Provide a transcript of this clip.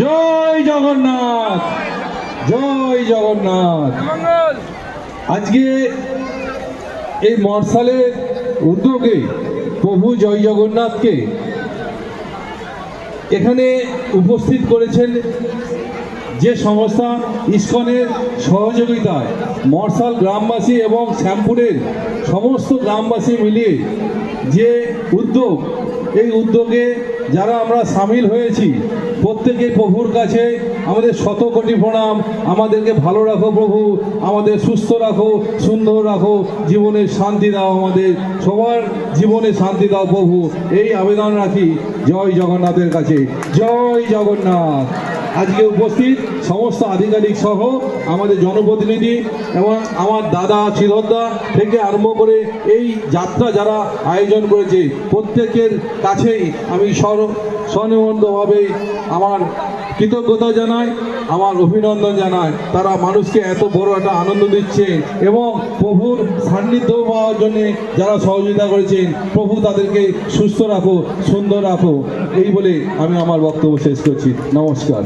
জয় জগন্নাথ, জয় জগন্নাথ। আজকে এই মর্সালের উদ্যোগে প্রভু জয় জগন্নাথকে এখানে উপস্থিত করেছেন যে সংস্থা ইসকনের সহযোগিতায় মর্সাল গ্রামবাসী এবং শ্যামপুরের সমস্ত গ্রামবাসী মিলিয়ে যে উদ্যোগ, এই উদ্যোগে যারা আমরা সামিল হয়েছি প্রত্যেকে প্রভুর কাছে আমাদের শত কোটি প্রণাম। আমাদেরকে ভালো রাখো প্রভু, আমাদের সুস্থ রাখো, সুন্দর রাখো, জীবনে শান্তি দাও, আমাদের সবার জীবনে শান্তি দাও প্রভু, এই আবেদন রাখি জয় জগন্নাথের কাছে। জয় জগন্নাথ। আজকে উপস্থিত সমস্ত আধিকারিক সহ আমাদের জনপ্রতিনিধি এবং আমার দাদা শ্রীধরদা থেকে আরম্ভ করে এই যাত্রা যারা আয়োজন করেছে প্রত্যেকের কাছেই আমি স্বনির্বন্ধভাবে আমার কৃতজ্ঞতা জানাই, আমার অভিনন্দন জানাই। তারা মানুষকে এত বড় একটা আনন্দ দিচ্ছে এবং প্রভুর সান্নিধ্য পাওয়ার জন্যে যারা সহযোগিতা করেছেন, প্রভু তাদেরকে সুস্থ রাখো, সুন্দর রাখো, এই বলে আমি আমার বক্তব্য শেষ করছি। নমস্কার।